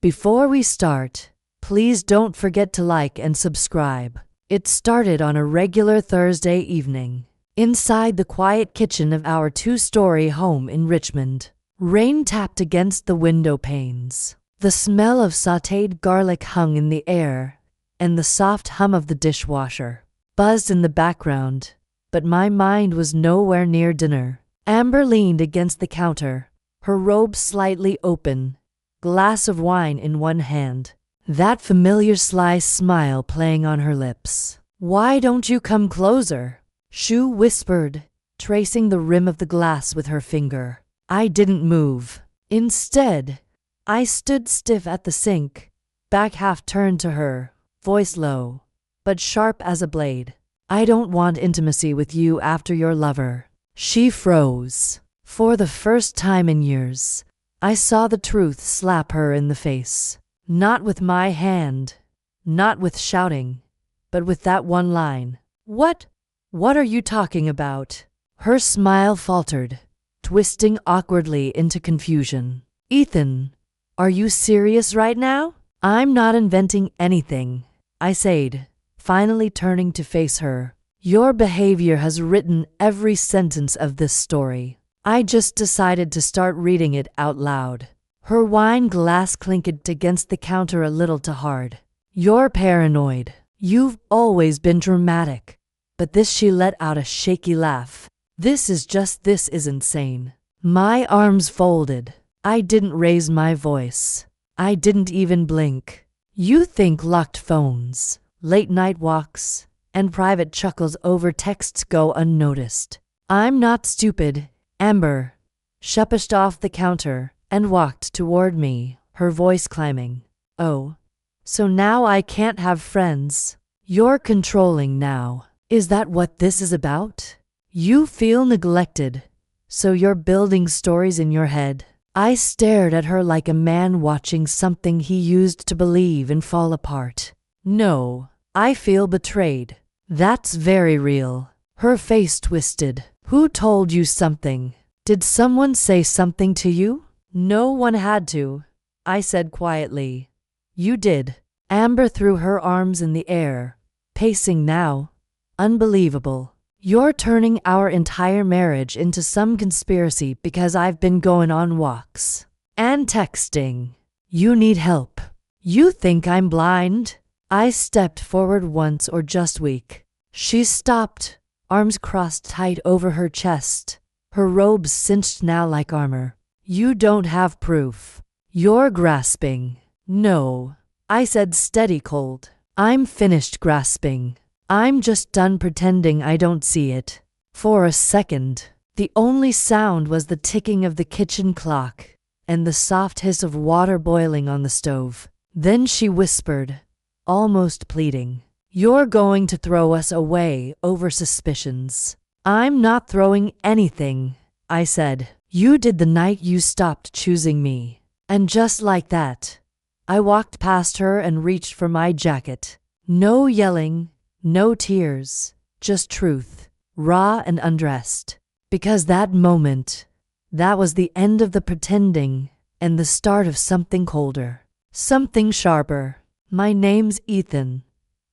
Before we start, please don't forget to like and subscribe. It started on a regular Thursday evening, inside the quiet kitchen of our two-story home in Richmond. Rain tapped against the window panes. The smell of sautéed garlic hung in the air, and the soft hum of the dishwasher buzzed in the background, but my mind was nowhere near dinner. Amber leaned against the counter, her robe slightly open, glass of wine in one hand, that familiar sly smile playing on her lips. "Why don't you come closer?" Shu whispered, tracing the rim of the glass with her finger. I didn't move. Instead, I stood stiff at the sink, back half turned to her, voice low, but sharp as a blade. "I don't want intimacy with you after your lover." She froze. For the first time in years, I saw the truth slap her in the face. Not with my hand, not with shouting, but with that one line. What are you talking about?" Her smile faltered, twisting awkwardly into confusion. "Ethan, are you serious right now?" "I'm not inventing anything," I said, finally turning to face her. "Your behavior has written every sentence of this story. I just decided to start reading it out loud." Her wine glass clinked against the counter a little too hard. "You're paranoid. You've always been dramatic." But this, she let out a shaky laugh. This is insane." My arms folded. I didn't raise my voice. I didn't even blink. "You think locked phones, late night walks, and private chuckles over texts go unnoticed. I'm not stupid." Amber. She pushed off the counter and walked toward me, her voice climbing. "Oh, so now I can't have friends? You're controlling now. Is that what this is about? You feel neglected, so you're building stories in your head." I stared at her like a man watching something he used to believe and fall apart. "No, I feel betrayed. That's very real." Her face twisted. "Who told you something? Did someone say something to you?" "No one had to," I said quietly. "You did." Amber threw her arms in the air, pacing now. "Unbelievable. You're turning our entire marriage into some conspiracy because I've been going on walks and texting. You need help. You think I'm blind?" I stepped forward once or just weak. She stopped, arms crossed tight over her chest, her robes cinched now like armor. "You don't have proof. You're grasping." "No," I said, steady cold. "I'm finished grasping. I'm just done pretending I don't see it." For a second, the only sound was the ticking of the kitchen clock and the soft hiss of water boiling on the stove. Then she whispered, almost pleading, "You're going to throw us away over suspicions." "I'm not throwing anything," I said. "You did the night you stopped choosing me." And just like that, I walked past her and reached for my jacket. No yelling, no tears, just truth, raw and undressed. Because that moment, that was the end of the pretending and the start of something colder, something sharper. "My name's Ethan.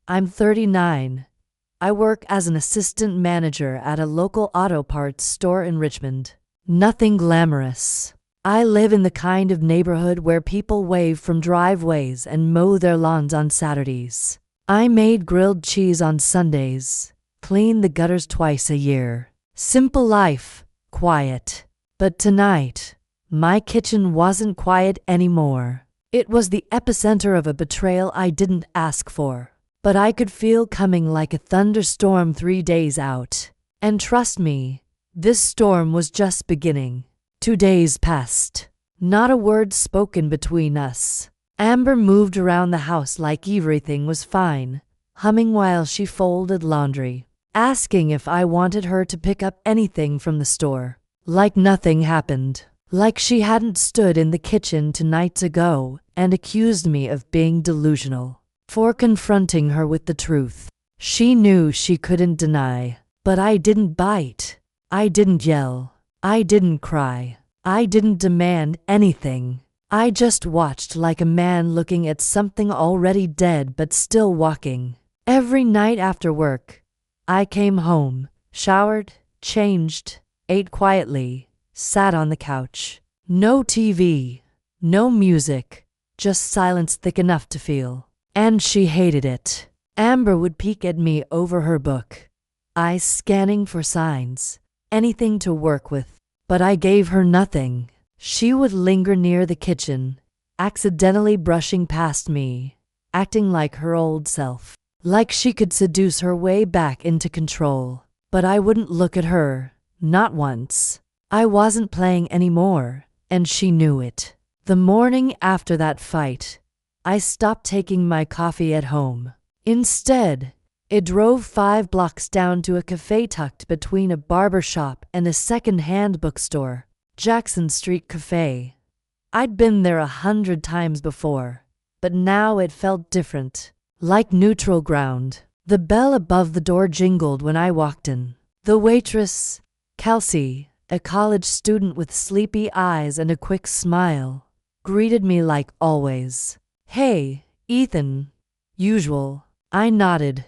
I'm 39. I work as an assistant manager at a local auto parts store in Richmond. Nothing glamorous. I live in the kind of neighborhood where people wave from driveways and mow their lawns on Saturdays. I made grilled cheese on Sundays, clean the gutters twice a year. Simple life, quiet. But tonight, my kitchen wasn't quiet anymore. It was the epicenter of a betrayal I didn't ask for, but I could feel coming like a thunderstorm 3 days out. And trust me, this storm was just beginning. 2 days passed. Not a word spoken between us. Amber moved around the house like everything was fine, humming while she folded laundry, asking if I wanted her to pick up anything from the store. Like nothing happened. Like she hadn't stood in the kitchen 2 nights ago and accused me of being delusional for confronting her with the truth. She knew she couldn't deny. But I didn't bite. I didn't yell. I didn't cry. I didn't demand anything. I just watched like a man looking at something already dead but still walking. Every night after work, I came home, showered, changed, ate quietly, sat on the couch. No TV, no music, just silence thick enough to feel. And she hated it. Amber would peek at me over her book, eyes scanning for signs, anything to work with. But I gave her nothing. She would linger near the kitchen, accidentally brushing past me, acting like her old self, like she could seduce her way back into control. But I wouldn't look at her, not once. I wasn't playing anymore, and she knew it. The morning after that fight, I stopped taking my coffee at home. Instead, it drove 5 blocks down to a cafe tucked between a barber shop and a second-hand bookstore. Jackson Street Cafe. I'd been there 100 times before, but now it felt different, like neutral ground. The bell above the door jingled when I walked in. The waitress, Kelsey, a college student with sleepy eyes and a quick smile, greeted me like always. "Hey, Ethan." "Usual." I nodded.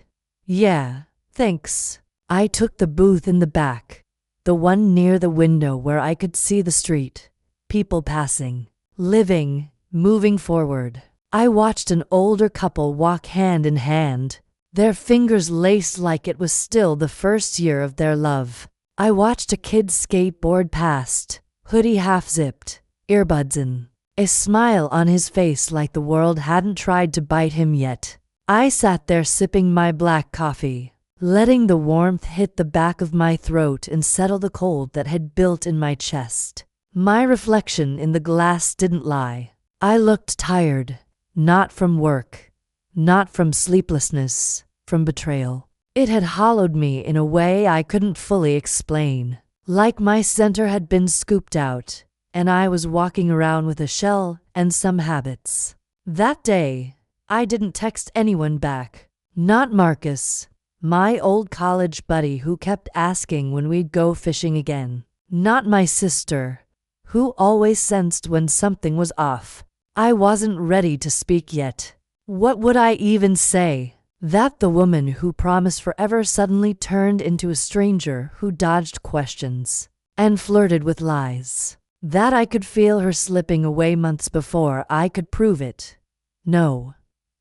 "Yeah, thanks." I took the booth in the back, the one near the window where I could see the street, people passing, living, moving forward. I watched an older couple walk hand in hand, their fingers laced like it was still the first year of their love. I watched a kid skateboard past, hoodie half-zipped, earbuds in, a smile on his face like the world hadn't tried to bite him yet. I sat there sipping my black coffee, letting the warmth hit the back of my throat and settle the cold that had built in my chest. My reflection in the glass didn't lie. I looked tired, not from work, not from sleeplessness, from betrayal. It had hollowed me in a way I couldn't fully explain, like my center had been scooped out, and I was walking around with a shell and some habits. That day, I didn't text anyone back, not Marcus, my old college buddy who kept asking when we'd go fishing again. Not my sister, who always sensed when something was off. I wasn't ready to speak yet. What would I even say? That the woman who promised forever suddenly turned into a stranger who dodged questions and flirted with lies. That I could feel her slipping away months before I could prove it. No.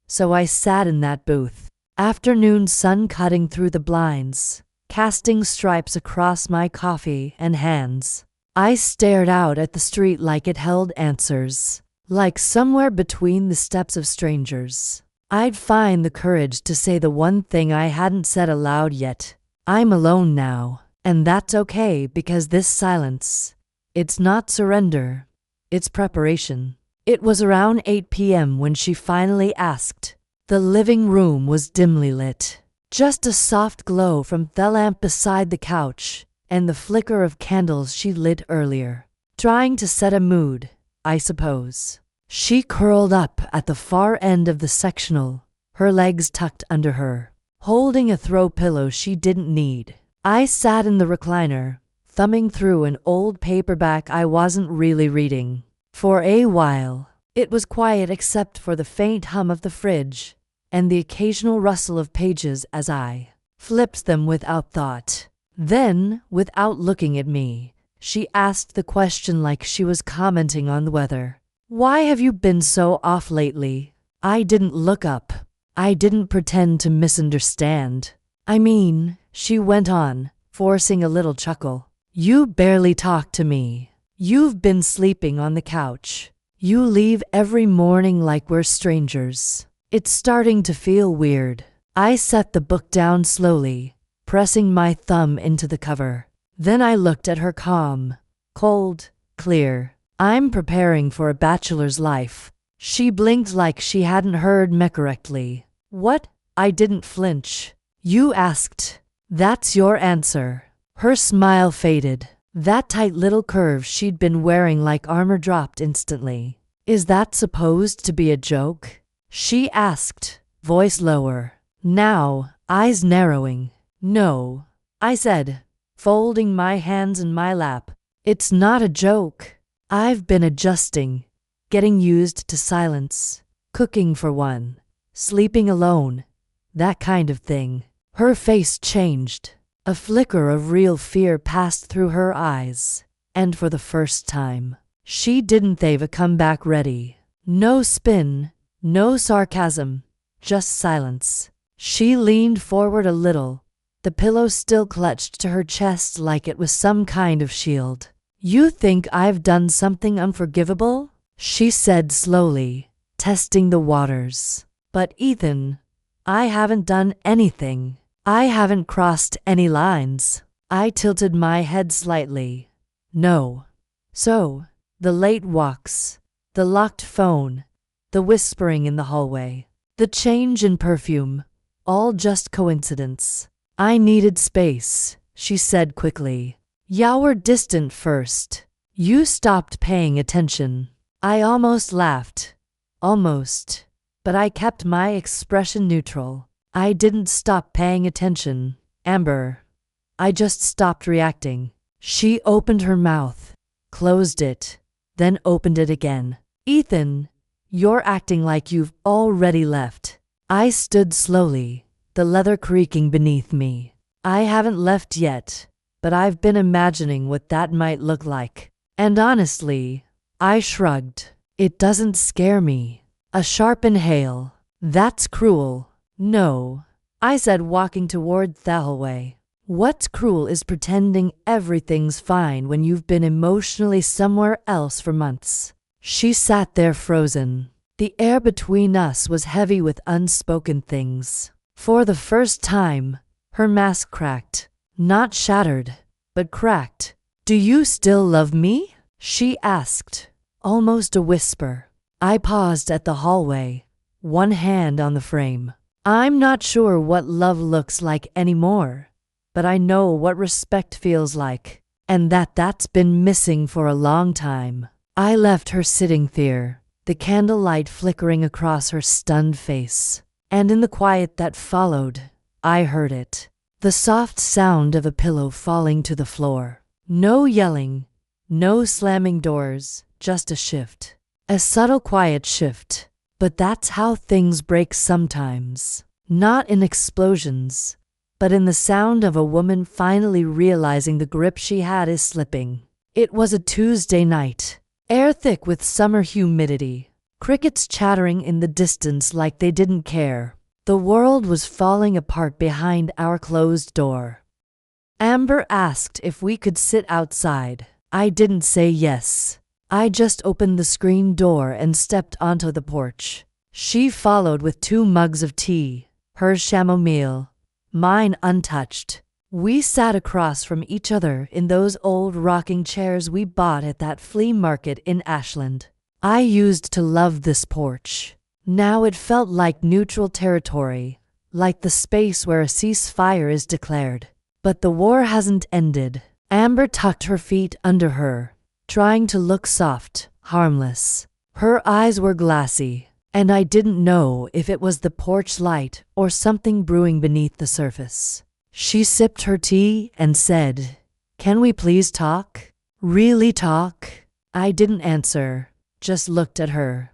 So I sat in that booth. Afternoon sun cutting through the blinds, casting stripes across my coffee and hands. I stared out at the street like it held answers, like somewhere between the steps of strangers. I'd find the courage to say the one thing I hadn't said aloud yet. I'm alone now, and that's okay because this silence, it's not surrender, it's preparation. It was around 8 p.m. when she finally asked. The living room was dimly lit. Just a soft glow from the lamp beside the couch and the flicker of candles she lit earlier. Trying to set a mood, I suppose. She curled up at the far end of the sectional, her legs tucked under her, holding a throw pillow she didn't need. I sat in the recliner, thumbing through an old paperback I wasn't really reading. For a while, it was quiet except for the faint hum of the fridge and the occasional rustle of pages as I flipped them without thought. Then, without looking at me, she asked the question like she was commenting on the weather. "Why have you been so off lately?" I didn't look up. I didn't pretend to misunderstand. "I mean," she went on, forcing a little chuckle, "you barely talk to me. You've been sleeping on the couch. You leave every morning like we're strangers. It's starting to feel weird." I set the book down slowly, pressing my thumb into the cover. Then I looked at her calm, cold, clear. "I'm preparing for a bachelor's life." She blinked like she hadn't heard me correctly. "What?" I didn't flinch. "You asked. That's your answer." Her smile faded. That tight little curve she'd been wearing like armor dropped instantly. "Is that supposed to be a joke?" she asked, voice lower. Now, eyes narrowing. "No," I said, folding my hands in my lap. "It's not a joke. I've been adjusting, getting used to silence, cooking for one, sleeping alone, that kind of thing. Her face changed. A flicker of real fear passed through her eyes, and for the first time, she didn't have a comeback ready. No spin, no sarcasm, just silence. She leaned forward a little, the pillow still clutched to her chest like it was some kind of shield. "You think I've done something unforgivable?" she said slowly, testing the waters. "But Ethan, I haven't done anything. I haven't crossed any lines." I tilted my head slightly. "No." So, the late walks, the locked phone, the whispering in the hallway, the change in perfume, all just coincidence. "I needed space," she said quickly. "You were distant first. You stopped paying attention." I almost laughed. Almost. But I kept my expression neutral. "I didn't stop paying attention, Amber. I just stopped reacting." She opened her mouth, closed it, then opened it again. "Ethan, you're acting like you've already left." I stood slowly, the leather creaking beneath me. "I haven't left yet, but I've been imagining what that might look like. And honestly," I shrugged, "it doesn't scare me." A sharp inhale. "That's cruel." "No," I said, walking toward the hallway. "What's cruel is pretending everything's fine when you've been emotionally somewhere else for months." She sat there frozen. The air between us was heavy with unspoken things. For the first time, her mask cracked. Not shattered, but cracked. "Do you still love me?" she asked, almost a whisper. I paused at the hallway, one hand on the frame. "I'm not sure what love looks like anymore, but I know what respect feels like, and that's been missing for a long time." I left her sitting there, the candlelight flickering across her stunned face. And in the quiet that followed, I heard it. The soft sound of a pillow falling to the floor. No yelling, no slamming doors, just a shift. A subtle quiet shift. But that's how things break sometimes. Not in explosions, but in the sound of a woman finally realizing the grip she had is slipping. It was a Tuesday night. Air thick with summer humidity. Crickets chattering in the distance like they didn't care. The world was falling apart behind our closed door. Amber asked if we could sit outside. I didn't say yes. I just opened the screen door and stepped onto the porch. She followed with 2 mugs of tea, hers chamomile, mine untouched. We sat across from each other in those old rocking chairs we bought at that flea market in Ashland. I used to love this porch. Now it felt like neutral territory, like the space where a ceasefire is declared. But the war hasn't ended. Amber tucked her feet under her, trying to look soft, harmless. Her eyes were glassy, and I didn't know if it was the porch light or something brewing beneath the surface. She sipped her tea and said, "Can we please talk?" "Really talk?" I didn't answer, just looked at her.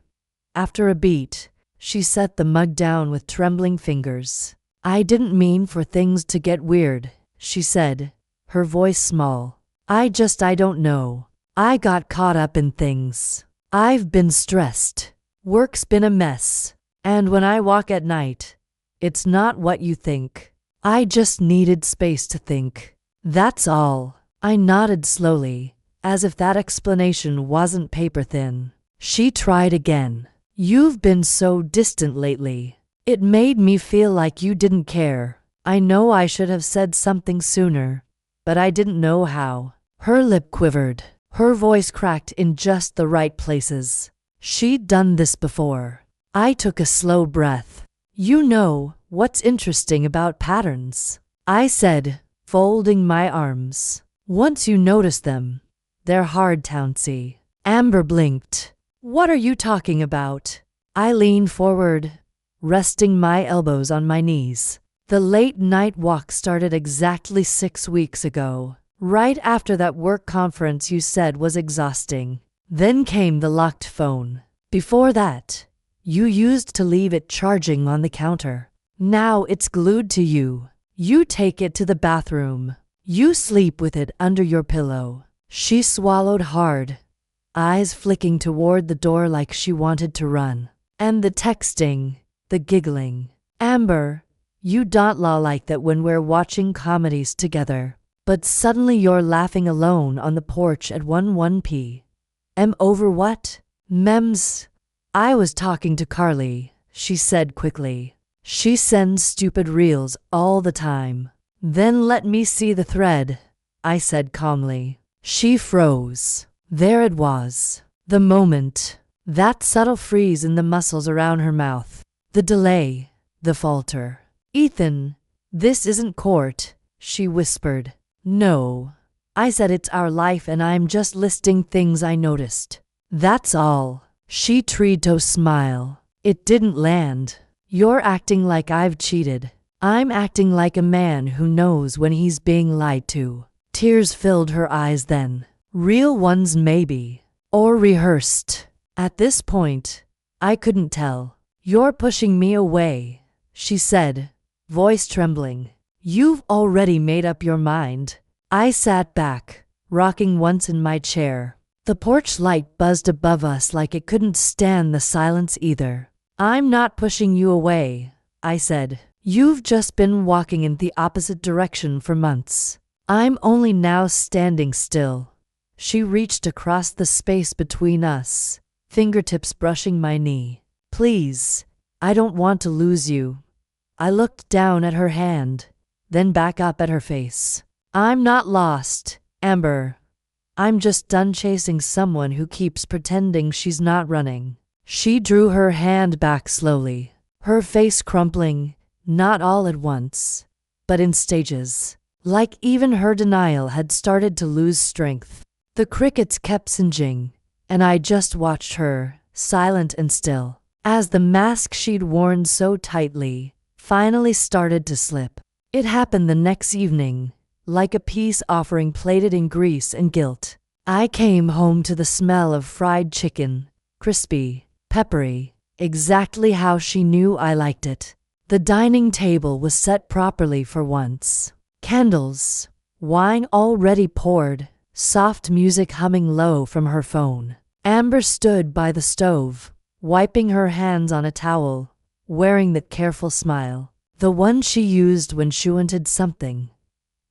After a beat, she set the mug down with trembling fingers. "I didn't mean for things to get weird," she said, her voice small. I don't know. I got caught up in things. I've been stressed. Work's been a mess. And when I walk at night, it's not what you think. I just needed space to think. That's all." I nodded slowly, as if that explanation wasn't paper thin. She tried again. "You've been so distant lately. It made me feel like you didn't care. I know I should have said something sooner, but I didn't know how." Her lip quivered. Her voice cracked in just the right places. She'd done this before. I took a slow breath. "You know what's interesting about patterns?" I said, folding my arms. "Once you notice them, they're hard to unsee." Amber blinked. "What are you talking about?" I leaned forward, resting my elbows on my knees. "The late night walk started exactly 6 weeks ago, right after that work conference you said was exhausting. Then came the locked phone. Before that, you used to leave it charging on the counter. Now it's glued to you. You take it to the bathroom. You sleep with it under your pillow. She swallowed hard, eyes flicking toward the door like she wanted to run. And the texting, the giggling. Amber, you don't lie like that when we're watching comedies together. But suddenly you're laughing alone on the porch at 1 p.m. over what? Mems. I was talking to Carly, she said quickly. She sends stupid reels all the time. Then let me see the thread, I said calmly. She froze. There it was. The moment. That subtle freeze in the muscles around her mouth. The delay. The falter. Ethan, this isn't court, she whispered. No. I said it's our life and I'm just listing things I noticed. That's all. She tried to smile. It didn't land. You're acting like I've cheated. I'm acting like a man who knows when he's being lied to. Tears filled her eyes then. Real ones maybe. Or rehearsed. At this point, I couldn't tell. You're pushing me away, she said, voice trembling. You've already made up your mind. I sat back, rocking once in my chair. The porch light buzzed above us like it couldn't stand the silence either. I'm not pushing you away, I said. You've just been walking in the opposite direction for months. I'm only now standing still. She reached across the space between us, fingertips brushing my knee. Please, I don't want to lose you. I looked down at her hand, then back up at her face. I'm not lost, Amber. I'm just done chasing someone who keeps pretending she's not running. She drew her hand back slowly, her face crumpling, not all at once, but in stages, like even her denial had started to lose strength. The crickets kept singing, and I just watched her, silent and still, as the mask she'd worn so tightly finally started to slip. It happened the next evening, like a peace offering plated in grease and guilt. I came home to the smell of fried chicken, crispy, peppery, exactly how she knew I liked it. The dining table was set properly for once. Candles, wine already poured, soft music humming low from her phone. Amber stood by the stove, wiping her hands on a towel, wearing that careful smile, the one she used when she wanted something,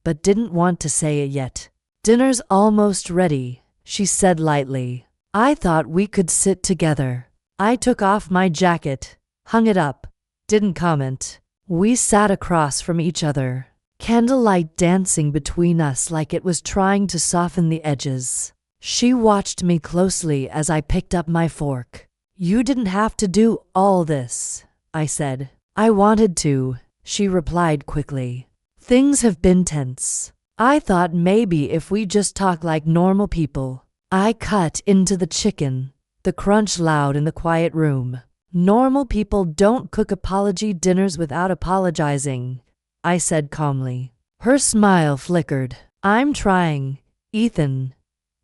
but didn't want to say it yet. Dinner's almost ready, she said lightly. I thought we could sit together. I took off my jacket, hung it up, didn't comment. We sat across from each other, candlelight dancing between us like it was trying to soften the edges. She watched me closely as I picked up my fork. You didn't have to do all this, I said. I wanted to, she replied quickly. Things have been tense. I thought maybe if we just talk like normal people. I cut into the chicken, the crunch loud in the quiet room. Normal people don't cook apology dinners without apologizing, I said calmly. Her smile flickered. I'm trying, Ethan.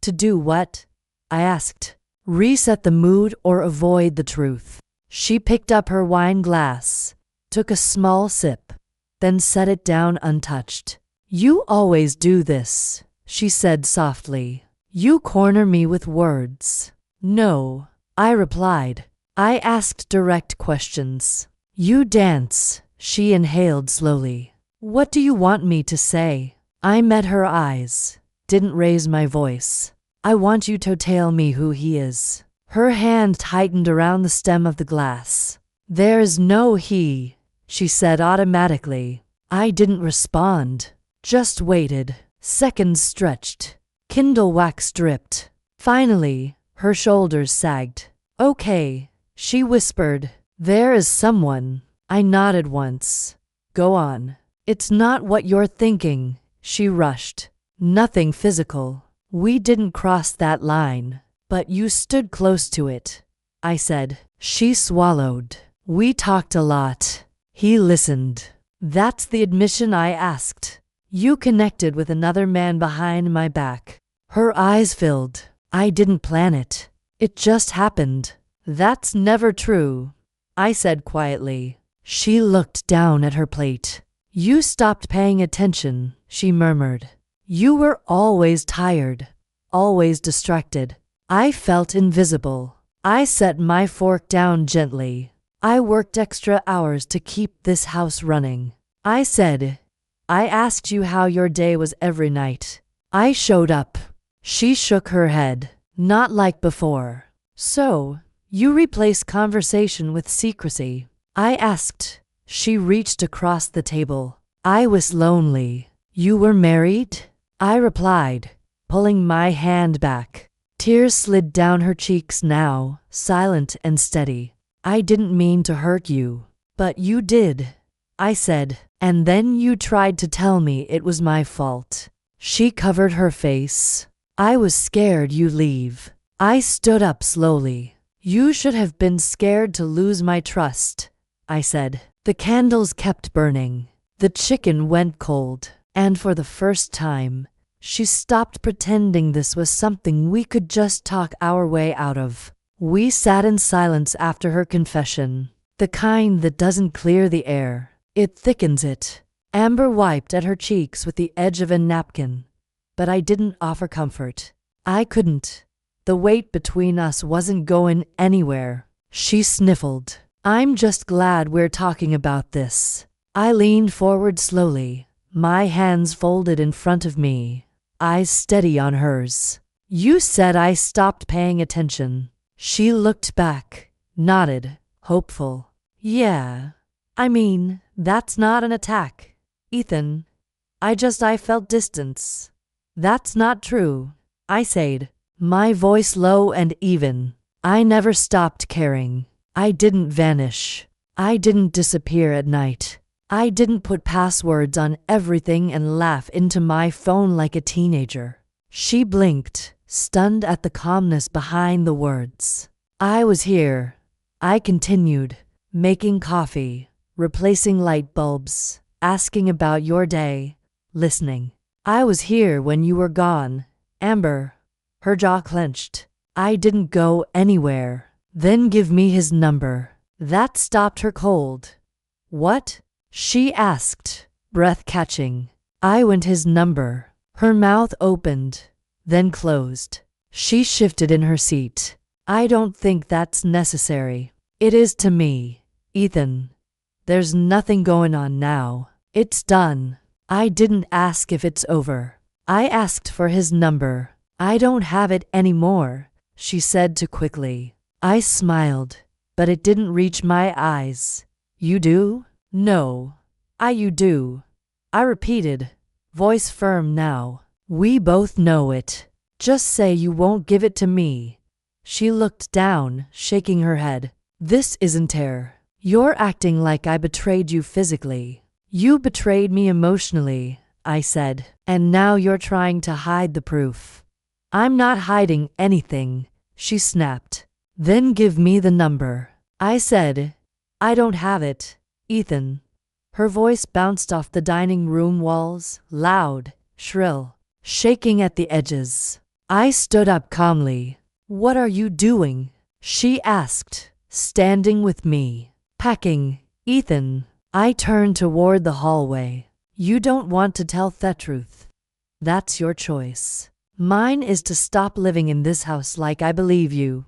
To do what? I asked. Reset the mood or avoid the truth. She picked up her wine glass, took a small sip, then set it down untouched. You always do this, she said softly. You corner me with words. No, I replied. I asked direct questions. You dance, she inhaled slowly. What do you want me to say? I met her eyes, didn't raise my voice. I want you to tell me who he is. Her hand tightened around the stem of the glass. There's no he, she said automatically. I didn't respond, just waited. Seconds stretched. Kindle wax dripped. Finally, her shoulders sagged. Okay, she whispered. There is someone. I nodded once. Go on. It's not what you're thinking, she rushed. Nothing physical. We didn't cross that line, but you stood close to it, I said. She swallowed. We talked a lot. He listened. That's the admission I asked. You connected with another man behind my back. Her eyes filled. I didn't plan it. It just happened. That's never true, I said quietly. She looked down at her plate. You stopped paying attention, she murmured. You were always tired, always distracted. I felt invisible. I set my fork down gently. I worked extra hours to keep this house running. I said, I asked you how your day was every night. I showed up. She shook her head. Not like before. So, you replaced conversation with secrecy? I asked. She reached across the table. I was lonely. You were married? I replied, pulling my hand back. Tears slid down her cheeks now, silent and steady. I didn't mean to hurt you. But you did, I said. And then you tried to tell me it was my fault. She covered her face. I was scared you'd leave. I stood up slowly. You should have been scared to lose my trust, I said. The candles kept burning. The chicken went cold. And for the first time, she stopped pretending this was something we could just talk our way out of. We sat in silence after her confession. The kind that doesn't clear the air. It thickens it. Amber wiped at her cheeks with the edge of a napkin. But I didn't offer comfort. I couldn't. The weight between us wasn't going anywhere. She sniffled. I'm just glad we're talking about this. I leaned forward slowly, my hands folded in front of me, eyes steady on hers. You said I stopped paying attention. She looked back, nodded, hopeful. Yeah. I mean, that's not an attack, Ethan. I felt distance. That's not true, I said, my voice low and even. I never stopped caring. I didn't vanish. I didn't disappear at night. I didn't put passwords on everything and laugh into my phone like a teenager. She blinked, stunned at the calmness behind the words. I was here. I continued, making coffee, replacing light bulbs, asking about your day, listening. I was here when you were gone, Amber. Her jaw clenched. I didn't go anywhere. Then give me his number. That stopped her cold. What? She asked, breath catching. I want his number. Her mouth opened, then closed. She shifted in her seat. I don't think that's necessary. It is to me, Ethan. There's nothing going on now. It's done. I didn't ask if it's over. I asked for his number. I don't have it anymore, she said too quickly. I smiled, but it didn't reach my eyes. You do? No. You do. I repeated, voice firm now. We both know it. Just say you won't give it to me. She looked down, shaking her head. This isn't fair. You're acting like I betrayed you physically. You betrayed me emotionally, I said, and now you're trying to hide the proof. I'm not hiding anything, she snapped. Then give me the number. I said, I don't have it, Ethan. Her voice bounced off the dining room walls, loud, shrill, shaking at the edges. I stood up calmly. What are you doing? She asked, standing with me. Packing, Ethan. I turned toward the hallway. You don't want to tell the truth. That's your choice. Mine is to stop living in this house like I believe you.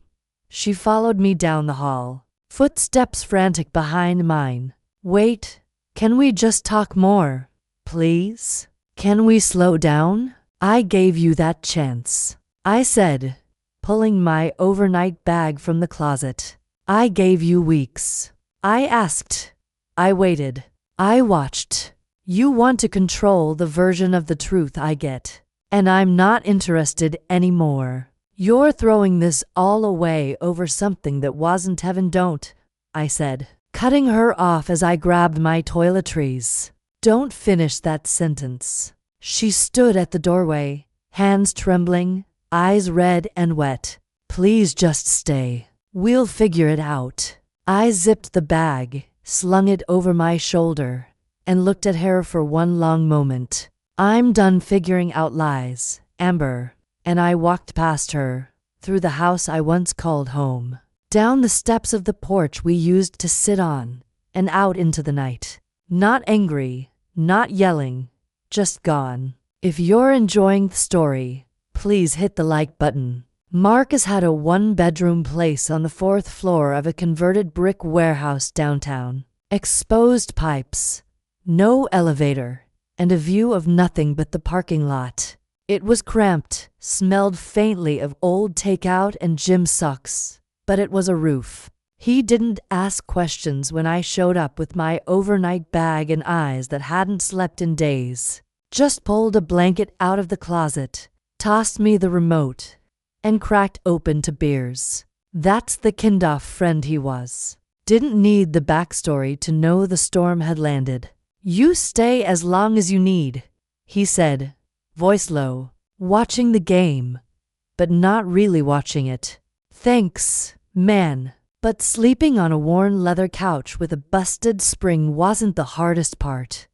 She followed me down the hall, footsteps frantic behind mine. Wait, can we just talk more, please? Can we slow down? I gave you that chance, I said, pulling my overnight bag from the closet. I gave you weeks. I asked. I waited. I watched. You want to control the version of the truth I get. And I'm not interested anymore. You're throwing this all away over something that wasn't heaven. Don't, I said, cutting her off as I grabbed my toiletries. Don't finish that sentence. She stood at the doorway, hands trembling, eyes red and wet. Please just stay. We'll figure it out. I zipped the bag, slung it over my shoulder, and looked at her for one long moment. I'm done figuring out lies, Amber. And I walked past her, through the house I once called home, down the steps of the porch we used to sit on, and out into the night. Not angry, not yelling, just gone. If you're enjoying the story, please hit the like button. Marcus had a one-bedroom place on the 4th floor of a converted brick warehouse downtown. Exposed pipes, no elevator, and a view of nothing but the parking lot. It was cramped, smelled faintly of old takeout and gym socks, but it was a roof. He didn't ask questions when I showed up with my overnight bag and eyes that hadn't slept in days. Just pulled a blanket out of the closet, tossed me the remote, and cracked open to beers. That's the kind-of friend he was. Didn't need the backstory to know the storm had landed. You stay as long as you need, he said, voice low, watching the game, but not really watching it. Thanks, man. But sleeping on a worn leather couch with a busted spring wasn't the hardest part.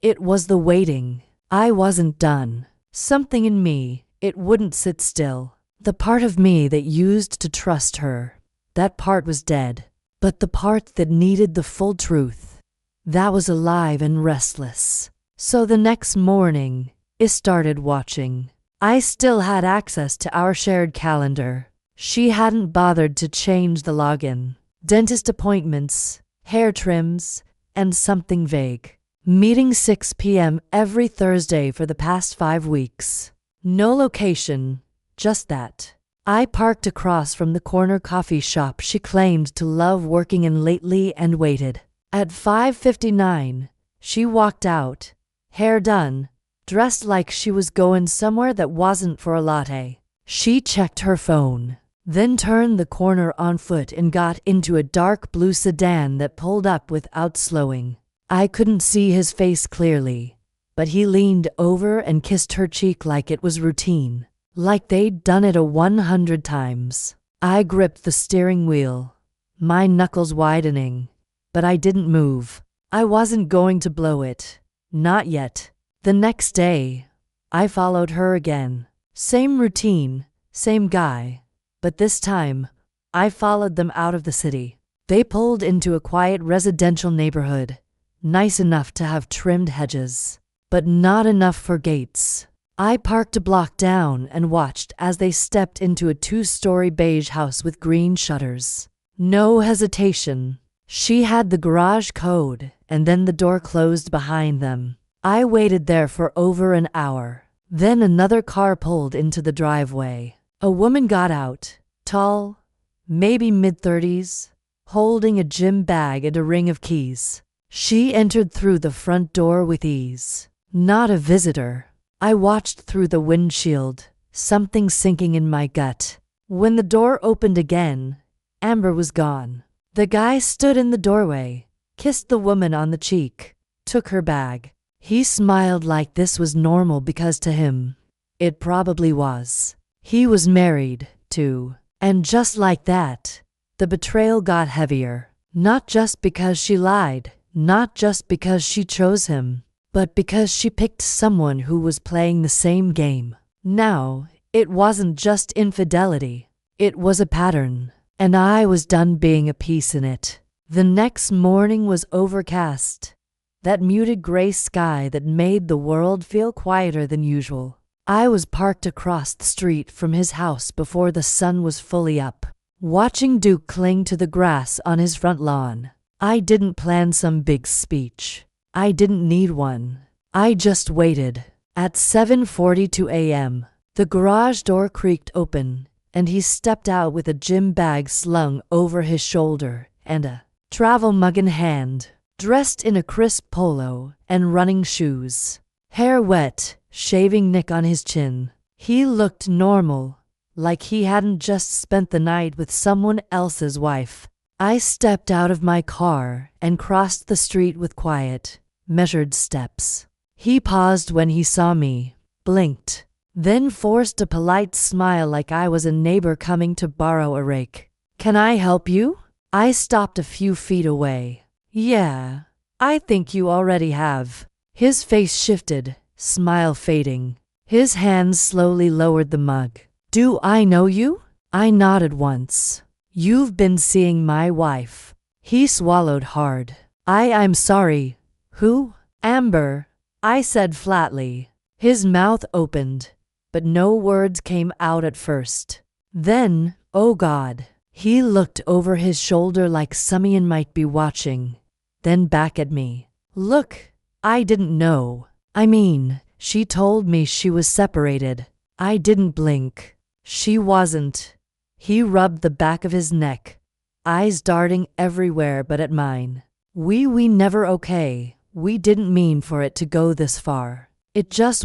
It was the waiting. I wasn't done. Something in me, it wouldn't sit still. The part of me that used to trust her, that part was dead. But the part that needed the full truth, that was alive and restless. So the next morning, I started watching. I still had access to our shared calendar. She hadn't bothered to change the login. Dentist appointments, hair trims, and something vague. Meeting 6 p.m. every Thursday for the past 5 weeks. No location, just that. I parked across from the corner coffee shop she claimed to love working in lately and waited. At 5:59, she walked out, hair done, dressed like she was going somewhere that wasn't for a latte. She checked her phone, then turned the corner on foot and got into a dark blue sedan that pulled up without slowing. I couldn't see his face clearly, but he leaned over and kissed her cheek like it was routine, like they'd done it 100 times. I gripped the steering wheel, my knuckles widening, but I didn't move. I wasn't going to blow it, not yet. The next day, I followed her again. Same routine, same guy, but this time, I followed them out of the city. They pulled into a quiet residential neighborhood, nice enough to have trimmed hedges, but not enough for gates. I parked a block down and watched as they stepped into a 2-story beige house with green shutters. No hesitation. She had the garage code, and then the door closed behind them. I waited there for over an hour. Then another car pulled into the driveway. A woman got out, tall, maybe mid-30s, holding a gym bag and a ring of keys. She entered through the front door with ease. Not a visitor. I watched through the windshield, something sinking in my gut. When the door opened again, Amber was gone. The guy stood in the doorway, kissed the woman on the cheek, took her bag. He smiled like this was normal because to him, it probably was. He was married, too. And just like that, the betrayal got heavier. Not just because she lied, not just because she chose him, but because she picked someone who was playing the same game. Now, it wasn't just infidelity. It was a pattern, and I was done being a piece in it. The next morning was overcast, that muted gray sky that made the world feel quieter than usual. I was parked across the street from his house before the sun was fully up, watching Duke cling to the grass on his front lawn. I didn't plan some big speech. I didn't need one. I just waited. At 7:42 a.m., the garage door creaked open, and he stepped out with a gym bag slung over his shoulder and a travel mug in hand, dressed in a crisp polo and running shoes. Hair wet, shaving nick on his chin. He looked normal, like he hadn't just spent the night with someone else's wife. I stepped out of my car and crossed the street with quiet, measured steps. He paused when he saw me, blinked, then forced a polite smile like I was a neighbor coming to borrow a rake. "Can I help you?" I stopped a few feet away. "Yeah, I think you already have." His face shifted, smile fading. His hands slowly lowered the mug. Do I know you? I nodded once. You've been seeing my wife. He swallowed hard. I'm sorry. Who? Amber, I said flatly. His mouth opened, but no words came out at first. Then, oh God, he looked over his shoulder like someone might be watching, then back at me. Look, I didn't know. I mean, she told me she was separated. I didn't blink. She wasn't. He rubbed the back of his neck, eyes darting everywhere but at mine. We never okay. We didn't mean for it to go this far.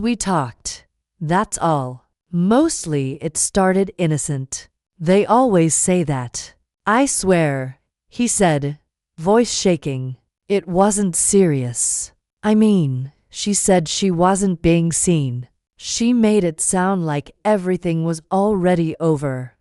We talked. That's all. Mostly it started innocent. They always say that. I swear, he said, voice shaking. It wasn't serious. I mean, she said she wasn't being seen. She made it sound like everything was already over.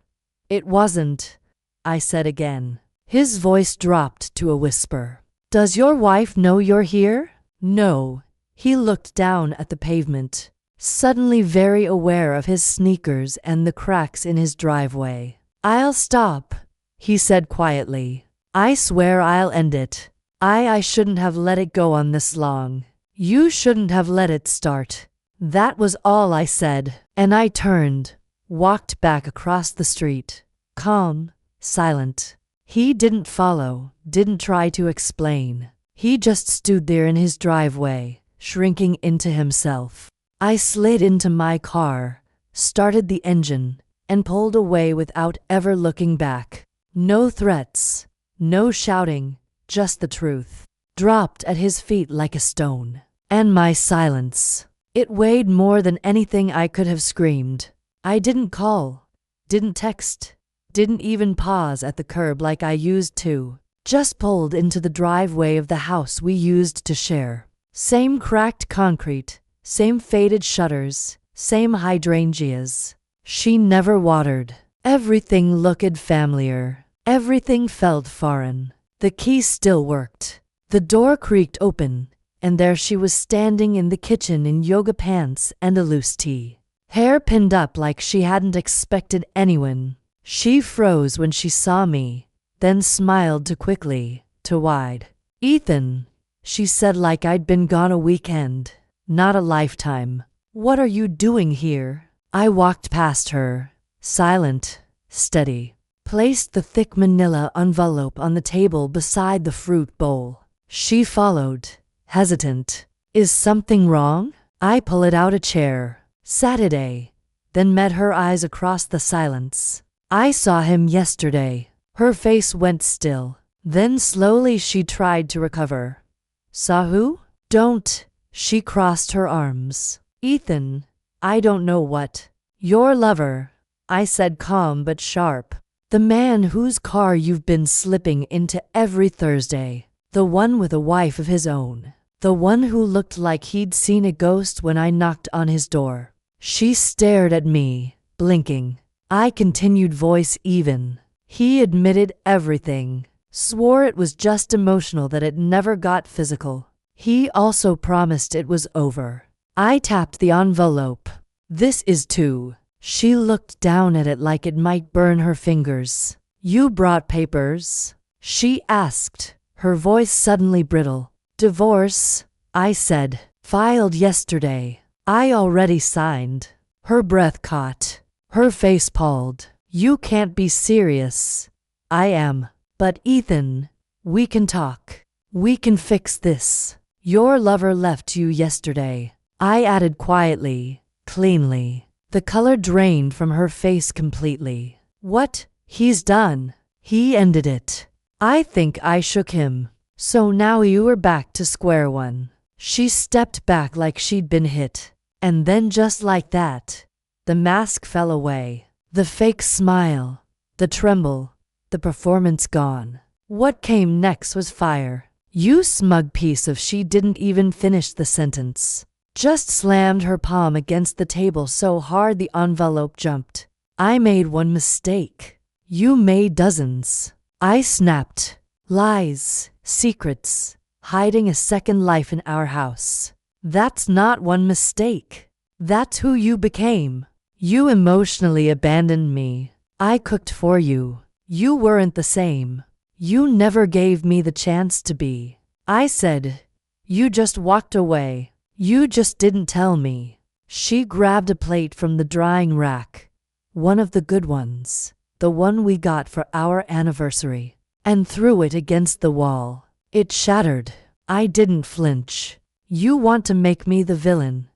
It wasn't, I said again. His voice dropped to a whisper. Does your wife know you're here? No. He looked down at the pavement, suddenly very aware of his sneakers and the cracks in his driveway. I'll stop, he said quietly. I swear I'll end it. I shouldn't have let it go on this long. You shouldn't have let it start. That was all I said, and I turned, walked back across the street, calm, silent. He didn't follow, didn't try to explain. He just stood there in his driveway, shrinking into himself. I slid into my car, started the engine, and pulled away without ever looking back. No threats, no shouting, just the truth, dropped at his feet like a stone. And my silence. It weighed more than anything I could have screamed. I didn't call, didn't text, didn't even pause at the curb like I used to. Just pulled into the driveway of the house we used to share. Same cracked concrete, same faded shutters, same hydrangeas. She never watered. Everything looked familiar. Everything felt foreign. The key still worked. The door creaked open, and there she was standing in the kitchen in yoga pants and a loose tee. Hair pinned up like she hadn't expected anyone. She froze when she saw me, then smiled too quickly, too wide. Ethan, she said like I'd been gone a weekend, not a lifetime. What are you doing here? I walked past her, silent, steady, placed the thick manila envelope on the table beside the fruit bowl. She followed, hesitant. Is something wrong? I pulled out a chair, Saturday, then met her eyes across the silence. I saw him yesterday. Her face went still. Then slowly she tried to recover. Saw who? Don't. She crossed her arms. Ethan, I don't know what. Your lover, I said calm but sharp. The man whose car you've been slipping into every Thursday. The one with a wife of his own. The one who looked like he'd seen a ghost when I knocked on his door. She stared at me, blinking. I continued, voice even. He admitted everything. Swore it was just emotional, that it never got physical. He also promised it was over. I tapped the envelope. This is too. She looked down at it like it might burn her fingers. You brought papers? She asked, her voice suddenly brittle. Divorce, I said. Filed yesterday. I already signed. Her breath caught. Her face palled. You can't be serious. I am. But Ethan, we can talk. We can fix this. Your lover left you yesterday. I added quietly, cleanly. The color drained from her face completely. What? He's done. He ended it. I think I shook him. So now you were back to square one. She stepped back like she'd been hit. And then just like that, the mask fell away. The fake smile, the tremble, the performance gone. What came next was fire. You smug piece of. She didn't even finish the sentence. Just slammed her palm against the table so hard the envelope jumped. I made one mistake. You made dozens. I snapped. Lies, secrets, hiding a second life in our house. That's not one mistake. That's who you became. You emotionally abandoned me. I cooked for you. You weren't the same. You never gave me the chance to be. I said, you just walked away. You just didn't tell me. She grabbed a plate from the drying rack, one of the good ones, the one we got for our anniversary, and threw it against the wall. It shattered. I didn't flinch. You want to make me the villain?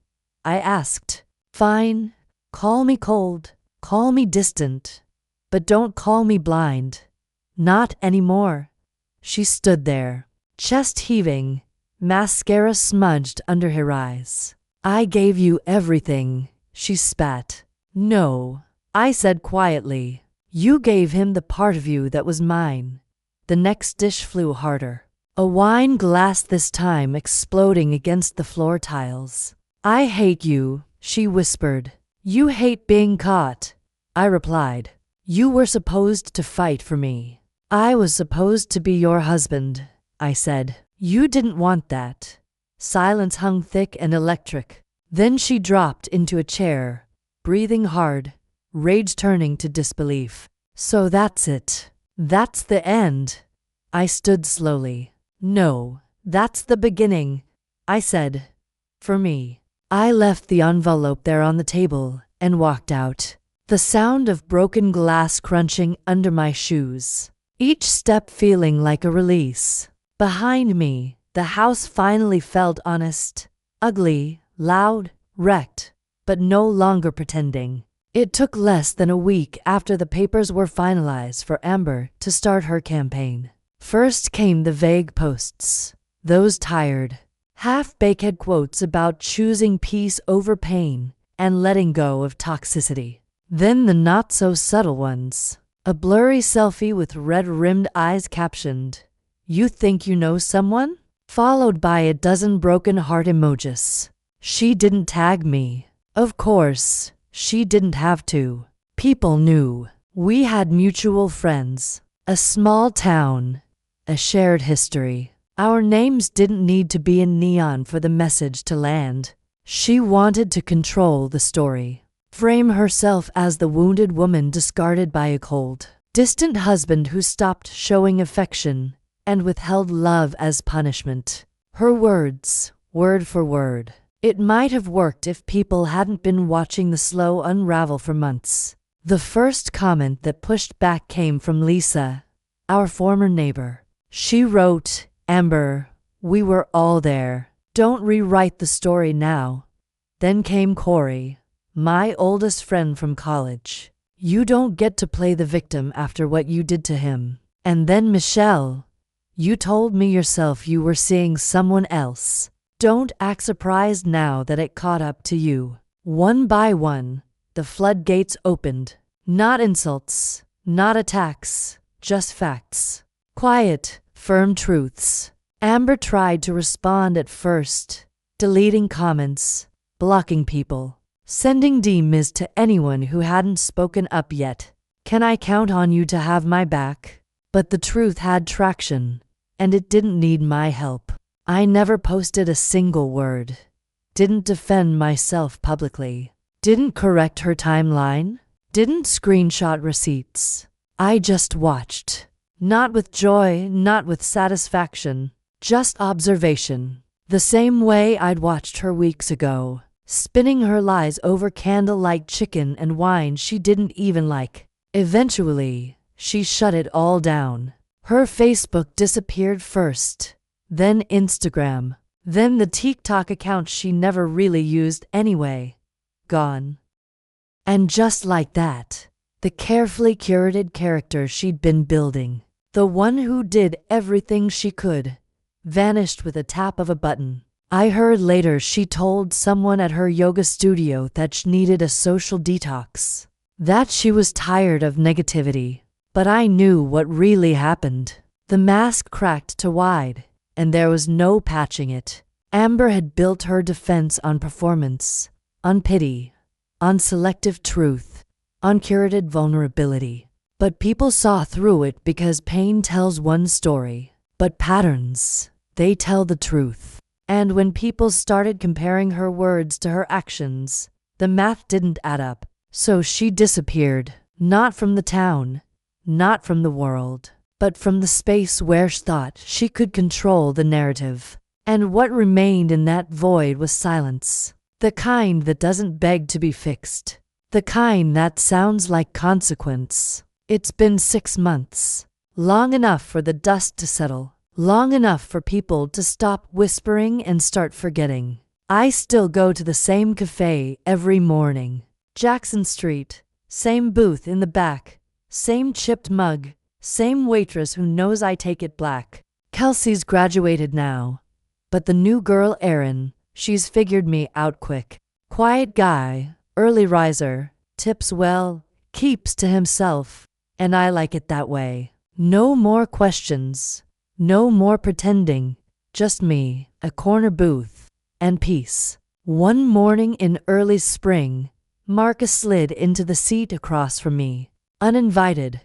I asked. Fine. Call me cold. Call me distant. But don't call me blind. Not anymore. She stood there, chest heaving, mascara smudged under her eyes. I gave you everything, she spat. No, I said quietly. You gave him the part of you that was mine. The next dish flew harder. A wine glass this time exploding against the floor tiles. I hate you, she whispered. You hate being caught, I replied. You were supposed to fight for me. I was supposed to be your husband, I said. You didn't want that. Silence hung thick and electric. Then she dropped into a chair, breathing hard, rage turning to disbelief. So that's it. That's the end. I stood slowly. No, that's the beginning, I said. For me. I left the envelope there on the table and walked out, the sound of broken glass crunching under my shoes, each step feeling like a release. Behind me, the house finally felt honest, ugly, loud, wrecked, but no longer pretending. It took less than a week after the papers were finalized for Amber to start her campaign. First came the vague posts, those tired, half-baked quotes about choosing peace over pain and letting go of toxicity. Then the not-so-subtle ones, a blurry selfie with red-rimmed eyes captioned, "You think you know someone?" followed by a dozen broken heart emojis. She didn't tag me. Of course, she didn't have to. People knew. We had mutual friends, a small town, a shared history. Our names didn't need to be in neon for the message to land. She wanted to control the story, frame herself as the wounded woman discarded by a cold, distant husband who stopped showing affection and withheld love as punishment. Her words, word for word. It might have worked if people hadn't been watching the slow unravel for months. The first comment that pushed back came from Lisa, our former neighbor. She wrote, "Amber, we were all there. Don't rewrite the story now." Then came Corey, my oldest friend from college. "You don't get to play the victim after what you did to him." And then Michelle, "You told me yourself you were seeing someone else. Don't act surprised now that it caught up to you." One by one, the floodgates opened. Not insults, not attacks, just facts. Quiet, firm truths. Amber tried to respond at first, deleting comments, blocking people, sending DMs to anyone who hadn't spoken up yet. "Can I count on you to have my back?" But the truth had traction, and it didn't need my help. I never posted a single word, didn't defend myself publicly, didn't correct her timeline, didn't screenshot receipts. I just watched. Not with joy, not with satisfaction, just observation. The same way I'd watched her weeks ago, spinning her lies over candlelight chicken and wine she didn't even like. Eventually, she shut it all down. Her Facebook disappeared first, then Instagram, then the TikTok account she never really used anyway. Gone. And just like that, the carefully curated character she'd been building, the one who did everything she could, vanished with a tap of a button. I heard later she told someone at her yoga studio that she needed a social detox, that she was tired of negativity. But I knew what really happened. The mask cracked too wide, and there was no patching it. Amber had built her defense on performance, on pity, on selective truth, on curated vulnerability. But people saw through it because pain tells one story, but patterns, they tell the truth. And when people started comparing her words to her actions, the math didn't add up. So she disappeared, not from the town, not from the world, but from the space where she thought she could control the narrative. And what remained in that void was silence. The kind that doesn't beg to be fixed. The kind that sounds like consequence. It's been 6 months. Long enough for the dust to settle. Long enough for people to stop whispering and start forgetting. I still go to the same cafe every morning. Jackson Street. Same booth in the back. Same chipped mug. Same waitress who knows I take it black. Kelsey's graduated now. But the new girl, Erin, she's figured me out quick. Quiet guy, early riser, tips well, keeps to himself, and I like it that way. No more questions, no more pretending, just me, a corner booth, and peace. One morning in early spring, Marcus slid into the seat across from me, uninvited,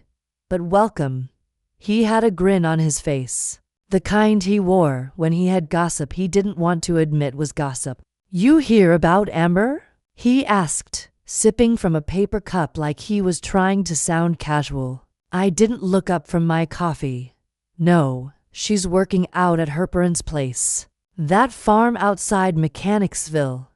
but welcome. He had a grin on his face. The kind he wore when he had gossip he didn't want to admit was gossip. "You hear about Amber?" he asked, sipping from a paper cup like he was trying to sound casual. I didn't look up from my coffee. No, she's working out at her parents' place. That farm outside Mechanicsville.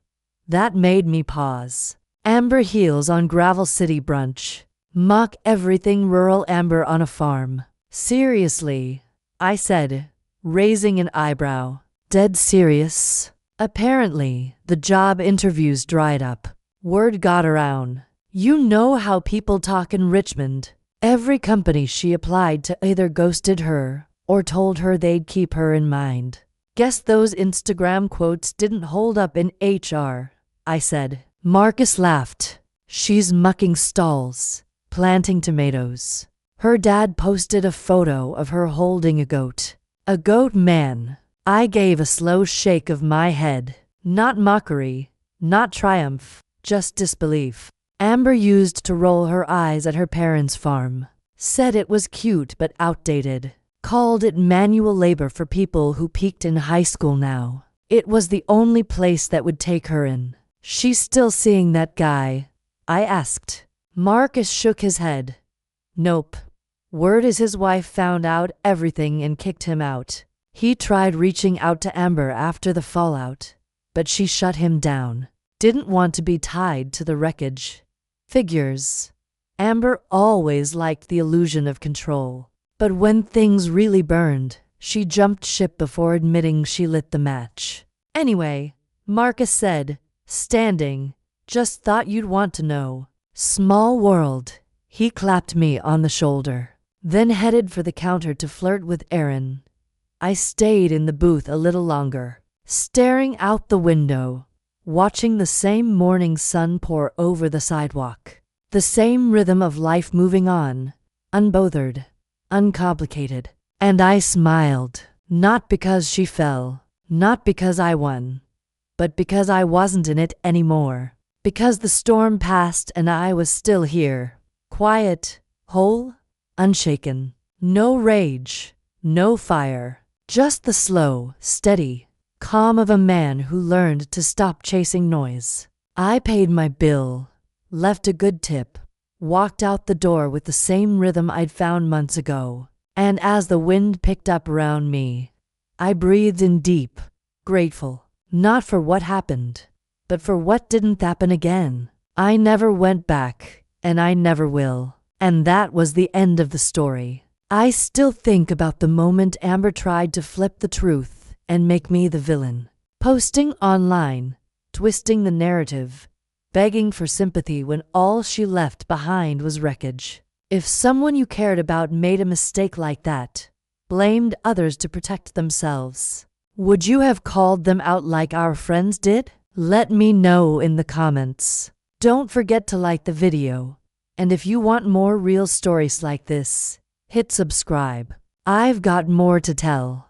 That made me pause. Amber heels on Gravel City brunch. Mock everything rural Amber on a farm. Seriously, I said, raising an eyebrow. Dead serious? Apparently, the job interviews dried up. Word got around. You know how people talk in Richmond. Every company she applied to either ghosted her or told her they'd keep her in mind. Guess those Instagram quotes didn't hold up in HR, I said. Marcus laughed. She's mucking stalls, planting tomatoes. Her dad posted a photo of her holding a goat. A goat, man. I gave a slow shake of my head. Not mockery, not triumph, just disbelief. Amber used to roll her eyes at her parents' farm. Said it was cute but outdated. Called it manual labor for people who peaked in high school now. It was the only place that would take her in. She's still seeing that guy? I asked. Marcus shook his head. Nope. Word is his wife found out everything and kicked him out. He tried reaching out to Amber after the fallout, but she shut him down. Didn't want to be tied to the wreckage. Figures. Amber always liked the illusion of control. But when things really burned, she jumped ship before admitting she lit the match. Anyway, Marcus said, standing, just thought you'd want to know. Small world. He clapped me on the shoulder, then headed for the counter to flirt with Erin. I stayed in the booth a little longer, staring out the window, watching the same morning sun pour over the sidewalk. The same rhythm of life moving on, unbothered, uncomplicated. And I smiled, not because she fell, not because I won, but because I wasn't in it anymore. Because the storm passed and I was still here. Quiet, whole, unshaken. No rage, no fire. Just the slow, steady calm of a man who learned to stop chasing noise. I paid my bill, left a good tip, walked out the door with the same rhythm I'd found months ago. And as the wind picked up around me, I breathed in deep, grateful. Not for what happened, but for what didn't happen again. I never went back, and I never will. And that was the end of the story. I still think about the moment Amber tried to flip the truth and make me the villain. Posting online, twisting the narrative, begging for sympathy when all she left behind was wreckage. If someone you cared about made a mistake like that, blamed others to protect themselves, would you have called them out like our friends did? Let me know in the comments. Don't forget to like the video. And if you want more real stories like this, hit subscribe. I've got more to tell.